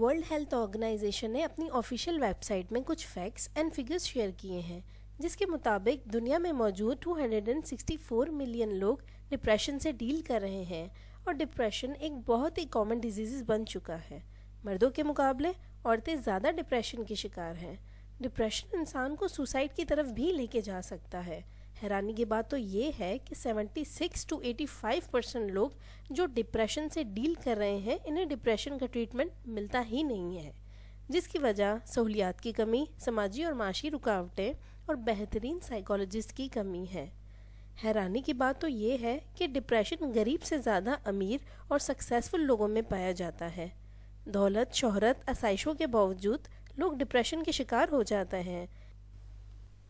World health organization نے اپنی official web site میں کچھ فیکٹس اینڈ فگرز شیئر کیے ہیں جس کے مطابق دنیا میں موجود 264 ملین لوگ ڈپریشن سے ڈیل کر رہے ہیں اور ڈپریشن ایک بہت ہی کامن ڈیزیز بن چکا ہے۔ مردوں کے مقابلے عورتیں زیادہ ڈپریشن کی شکار ہیں۔ ڈپریشن انسان کو سوسائڈ کی طرف بھی لے کے جا سکتا ہے۔ حیرانی کی بات تو یہ ہے کہ 76 to 85% لوگ جو ڈپریشن سے ڈیل کر رہے ہیں انہیں ڈپریشن کا ٹریٹمنٹ ملتا ہی نہیں ہے، جس کی وجہ سہولیات کی کمی، سماجی اور معاشی رکاوٹیں اور بہترین سائیکالوجسٹ کی کمی ہے۔ حیرانی کی بات تو یہ ہے کہ ڈپریشن غریب سے زیادہ امیر اور سکسیسفل لوگوں میں پایا جاتا ہے۔ دولت، شہرت، آسائشوں کے باوجود لوگ ڈپریشن کے شکار ہو جاتے ہیں۔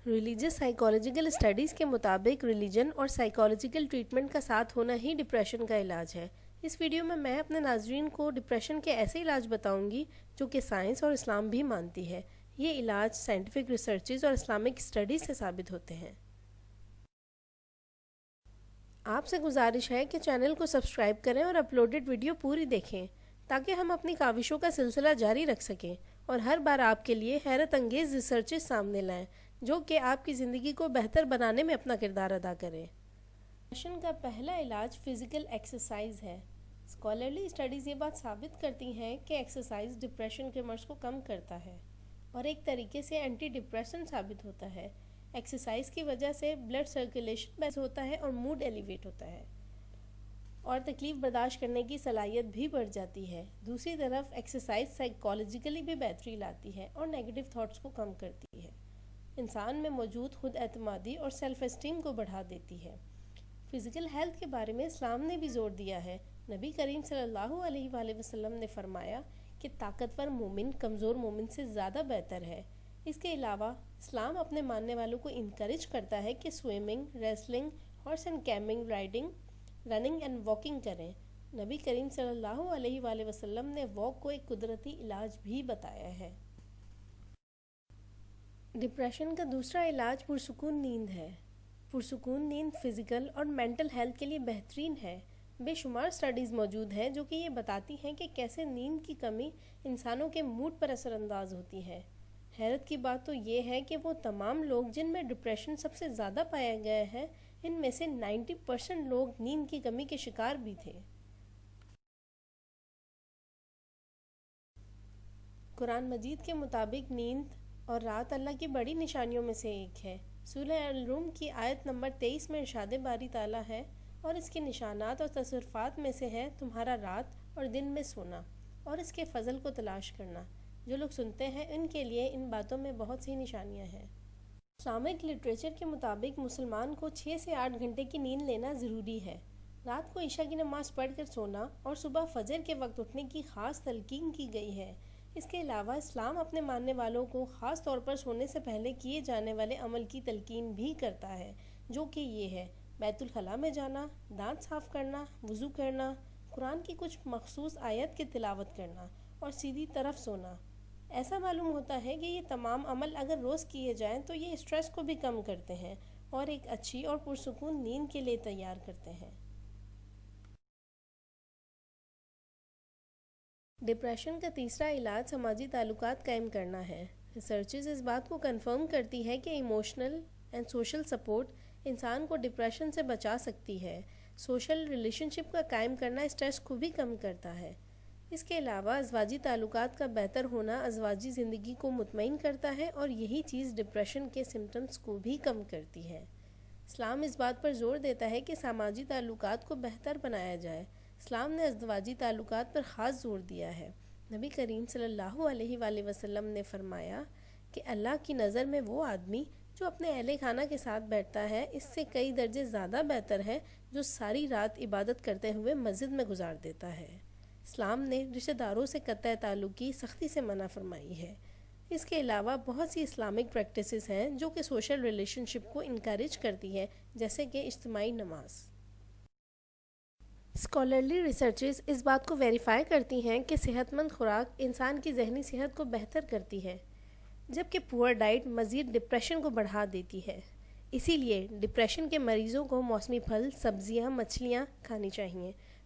ریلیجس سائیکالوجیکل اسٹڈیز کے مطابق ریلیجن اور سائیکالوجیکل ٹریٹمنٹ کا ساتھ ہونا ہی ڈپریشن کا علاج ہے۔ اس ویڈیو میں اپنے ناظرین کو ڈپریشن کے ایسے علاج بتاؤں گی جو کہ سائنس اور اسلام بھی مانتی ہے۔ یہ علاج سائنٹیفک ریسرچز اور اسلامک اسٹڈیز سے ثابت ہوتے ہیں۔ آپ سے گزارش ہے کہ چینل کو سبسکرائب کریں اور اپلوڈڈ ویڈیو پوری دیکھیں تاکہ ہم اپنی کاوشوں کا سلسلہ جاری رکھ سکیں اور ہر بار آپ کے لیے حیرت انگیز ریسرچز سامنے لائیں جو کہ آپ کی زندگی کو بہتر بنانے میں اپنا کردار ادا کریں۔ ڈپریشن کا پہلا علاج فزیکل ایکسرسائز ہے۔ اسکالرلی اسٹڈیز یہ بات ثابت کرتی ہیں کہ ایکسرسائز ڈپریشن کے مرض کو کم کرتا ہے اور ایک طریقے سے اینٹی ڈپریسنٹ ثابت ہوتا ہے۔ ایکسرسائز کی وجہ سے بلڈ سرکولیشن بہتر ہوتا ہے اور موڈ ایلیویٹ ہوتا ہے اور تکلیف برداشت کرنے کی صلاحیت بھی بڑھ جاتی ہے۔ دوسری طرف ایکسرسائز سائیکالوجیکلی بھی بہتری لاتی ہے اور نیگیٹو تھاٹس کو کم کرتی ہے، انسان میں موجود خود اعتمادی اور سیلف اسٹیم کو بڑھا دیتی ہے۔ فزیکل ہیلتھ کے بارے میں اسلام نے بھی زور دیا ہے۔ نبی کریم صلی اللہ علیہ وآلہ وسلم نے فرمایا کہ طاقتور مومن کمزور مومن سے زیادہ بہتر ہے۔ اس کے علاوہ اسلام اپنے ماننے والوں کو انکریج کرتا ہے کہ swimming, wrestling, horse and camel riding, running and walking کریں۔ نبی کریم صلی اللہ علیہ وآلہ وسلم نے واک کو ایک قدرتی علاج بھی بتایا ہے۔ ڈپریشن کا دوسرا علاج پرسکون نیند ہے۔ پرسکون نیند فزیکل اور مینٹل ہیلتھ کے لیے بہترین ہے۔ بے شمار سٹڈیز موجود ہیں جو کہ یہ بتاتی ہیں کہ کیسے نیند کی کمی انسانوں کے موڈ پر اثر انداز ہوتی ہے۔ حیرت کی بات تو یہ ہے کہ وہ تمام لوگ جن میں ڈپریشن سب سے زیادہ پایا گیا ہے ان میں سے 90% لوگ نیند کی کمی کے شکار بھی تھے۔ قرآن مجید کے مطابق نیند اور رات اللہ کی بڑی نشانیوں میں سے ایک ہے۔ سورہ الروم کی آیت نمبر 23 میں ارشاد باری تعالیٰ ہے، اور اس کے نشانات اور تصرفات میں سے ہے تمہارا رات اور دن میں سونا اور اس کے فضل کو تلاش کرنا۔ جو لوگ سنتے ہیں ان کے لیے ان باتوں میں بہت سی نشانیاں ہیں۔ اسلامک لٹریچر کے مطابق مسلمان کو 6 سے 8 گھنٹے کی نیند لینا ضروری ہے۔ رات کو عشاء کی نماز پڑھ کر سونا اور صبح فجر کے وقت اٹھنے کی خاص تلقین کی گئی ہے۔ اس کے علاوہ اسلام اپنے ماننے والوں کو خاص طور پر سونے سے پہلے کیے جانے والے عمل کی تلقین بھی کرتا ہے، جو کہ یہ ہے: بیت الخلاء میں جانا، دانت صاف کرنا، وضو کرنا، قرآن کی کچھ مخصوص آیت کی تلاوت کرنا اور سیدھی طرف سونا۔ ایسا معلوم ہوتا ہے کہ یہ تمام عمل اگر روز کیے جائیں تو یہ اسٹریس کو بھی کم کرتے ہیں اور ایک اچھی اور پرسکون نیند کے لیے تیار کرتے ہیں۔ ڈپریشن کا تیسرا علاج سماجی تعلقات قائم کرنا ہے۔ ریسرچز اس بات کو کنفرم کرتی ہے کہ ایموشنل اینڈ سوشل سپورٹ انسان کو ڈپریشن سے بچا سکتی ہے۔ سوشل ریلیشن شپ کا قائم کرنا اسٹریس کو بھی کم کرتا ہے۔ اس کے علاوہ ازواجی تعلقات کا بہتر ہونا ازواجی زندگی کو مطمئن کرتا ہے اور یہی چیز ڈپریشن کے سمٹمز کو بھی کم کرتی ہے۔ اسلام اس بات پر زور دیتا ہے کہ سماجی تعلقات کو بہتر بنایا جائے۔ اسلام نے ازدواجی تعلقات پر خاص زور دیا ہے۔ نبی کریم صلی اللہ علیہ وآلہ وسلم نے فرمایا کہ اللہ کی نظر میں وہ آدمی جو اپنے اہل خانہ کے ساتھ بیٹھتا ہے اس سے کئی درجے زیادہ بہتر ہے جو ساری رات عبادت کرتے ہوئے مسجد میں گزار دیتا ہے۔ اسلام نے رشتہ داروں سے قطع تعلق کی سختی سے منع فرمائی ہے۔ اس کے علاوہ بہت سی اسلامک پریکٹسز ہیں جو کہ سوشل ریلیشن شپ کو انکریج کرتی ہے، جیسے کہ اجتماعی نماز۔ اسکالرلی ریسرچز اس بات کو ویریفائی کرتی ہیں کہ صحت مند خوراک انسان کی ذہنی صحت کو بہتر کرتی ہے، جبکہ پور ڈائٹ مزید ڈپریشن کو بڑھا دیتی ہے۔ اسی لیے ڈپریشن کے مریضوں کو موسمی پھل، سبزیاں، مچھلیاں کھانی چاہیے۔